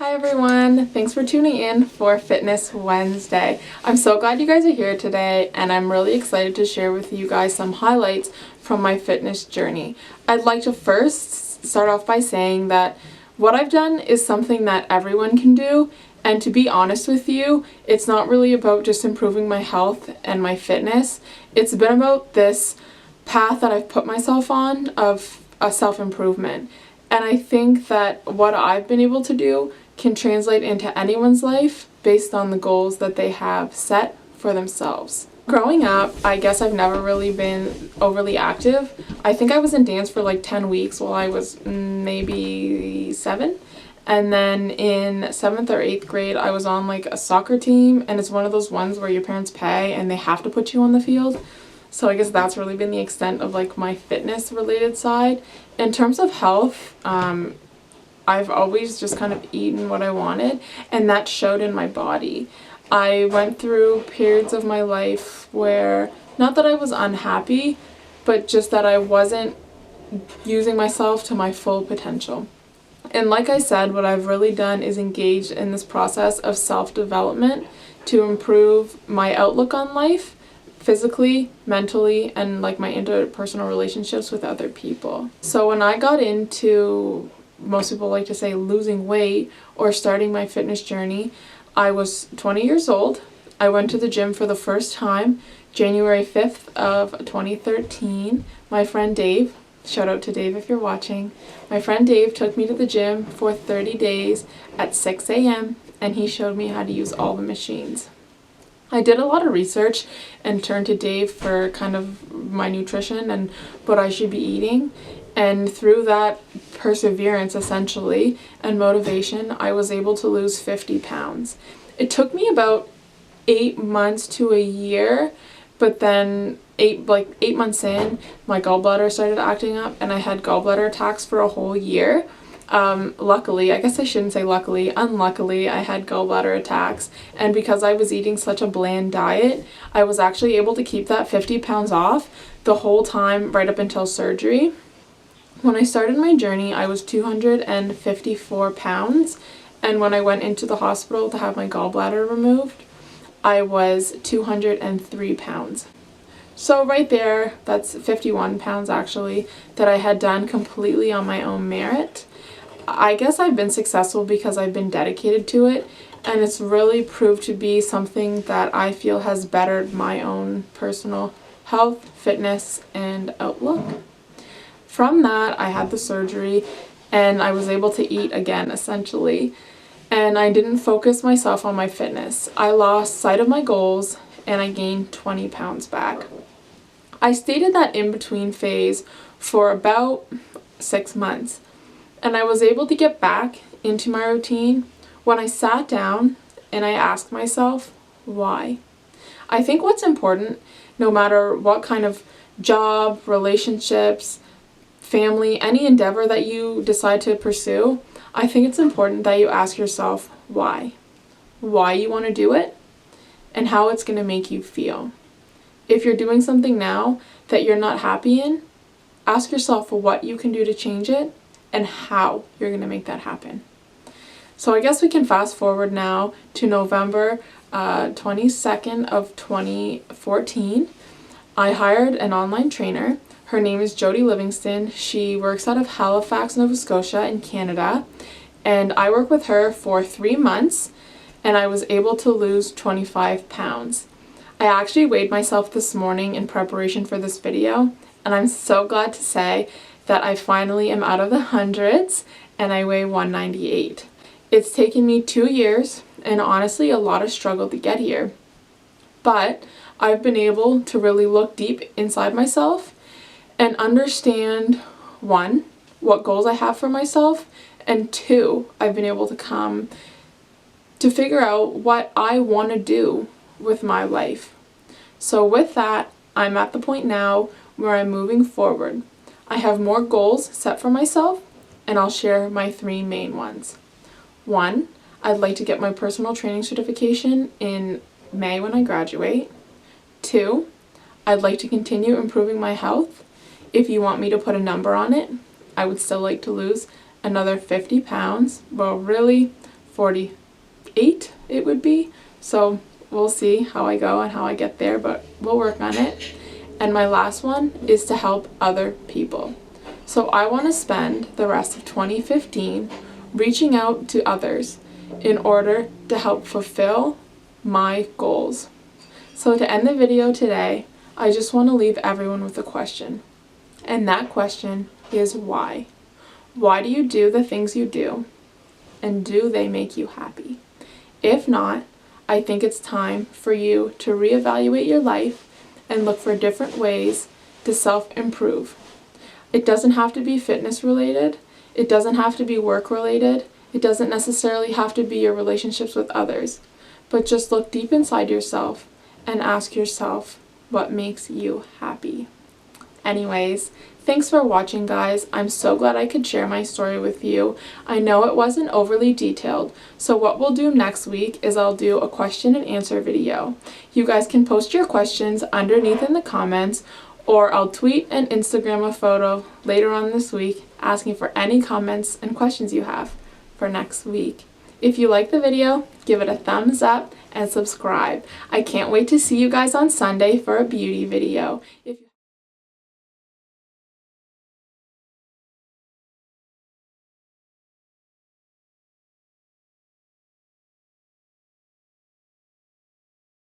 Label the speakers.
Speaker 1: Hi everyone, thanks for tuning in for Fitness Wednesday. I'm so glad you guys are here today and I'm really excited to share with you guys some highlights from my fitness journey. I'd like to first start off by saying that what I've done is something that everyone can do, and to be honest with you, it's not really about just improving my health and my fitness. It's been about this path that I've put myself on of a self-improvement. And I think that what I've been able to do can translate into anyone's life based on the goals that they have set for themselves. Growing up, I guess I've never really been overly active. I think I was in dance for like 10 weeks while I was maybe 7. And then in 7th or 8th grade, I was on like a soccer team, and it's one of those ones where your parents pay and they have to put you on the field. So I guess that's really been the extent of like my fitness related side. In terms of health, I've always just kind of eaten what I wanted, and that showed in my body. I went through periods of my life where, not that I was unhappy, but just that I wasn't using myself to my full potential. And like I said, what I've really done is engaged in this process of self-development to improve my outlook on life, physically, mentally, and like my interpersonal relationships with other people. So when I got into, most people like to say, losing weight or starting my fitness journey, I was 20 years old. I went to the gym for the first time January 5th of 2013. My friend Dave, shout out to Dave if you're watching, my friend Dave took me to the gym for 30 days at 6 a.m. and he showed me how to use all the machines. I did a lot of research and turned to Dave for kind of my nutrition and what I should be eating. And through that perseverance, essentially, and motivation, I was able to lose 50 pounds. It took me about 8 months to a year, but then 8 months in, my gallbladder started acting up and I had gallbladder attacks for a whole year. Luckily, I guess I shouldn't say luckily, unluckily, I had gallbladder attacks, and because I was eating such a bland diet, I was actually able to keep that 50 pounds off the whole time right up until surgery. When I started my journey, I was 254 pounds, and when I went into the hospital to have my gallbladder removed, I was 203 pounds. So right there, that's 51 pounds actually, that I had done completely on my own merit. I guess I've been successful because I've been dedicated to it, and it's really proved to be something that I feel has bettered my own personal health, fitness, and outlook. From that, I had the surgery and I was able to eat again, essentially, and I didn't focus myself on my fitness. I lost sight of my goals and I gained 20 pounds back. I stayed in that in-between phase for about 6 months, and I was able to get back into my routine when I sat down and I asked myself, why? I think what's important, no matter what kind of job, relationships, family, any endeavor that you decide to pursue, I think it's important that you ask yourself why. Why you want to do it and how it's going to make you feel. If you're doing something now that you're not happy in, ask yourself what you can do to change it and how you're going to make that happen. So I guess we can fast forward now to November 22nd of 2014. I hired an online trainer. Her name is Jody Livingston. She works out of Halifax, Nova Scotia in Canada, and I worked with her for 3 months and I was able to lose 25 pounds. I actually weighed myself this morning in preparation for this video, and I'm so glad to say that I finally am out of the hundreds and I weigh 198. It's taken me 2 years and honestly a lot of struggle to get here, but I've been able to really look deep inside myself and understand, 1, what goals I have for myself, and 2, I've been able to come to figure out what I want to do with my life. So with that, I'm at the point now where I'm moving forward. I have more goals set for myself, and I'll share my 3 main ones. 1, I'd like to get my personal training certification in May when I graduate. 2, I'd like to continue improving my health. If you want me to put a number on it, I would still like to lose another 50 pounds. Well, really 48 it would be. So we'll see how I go and how I get there, but we'll work on it. And my last one is to help other people. So I want to spend the rest of 2015 reaching out to others in order to help fulfill my goals. So to end the video today, I just want to leave everyone with a question. And that question is why? Why do you do the things you do? And do they make you happy? If not, I think it's time for you to reevaluate your life and look for different ways to self-improve. It doesn't have to be fitness related. It doesn't have to be work related. It doesn't necessarily have to be your relationships with others. But just look deep inside yourself and ask yourself what makes you happy. Anyways, thanks for watching, guys. I'm so glad I could share my story with you. I know it wasn't overly detailed, so what we'll do next week is I'll do a question and answer video. You guys can post your questions underneath in the comments, or I'll tweet and Instagram a photo later on this week asking for any comments and questions you have for next week. If you like the video, give it a thumbs up and subscribe. I can't wait to see you guys on Sunday for a beauty video.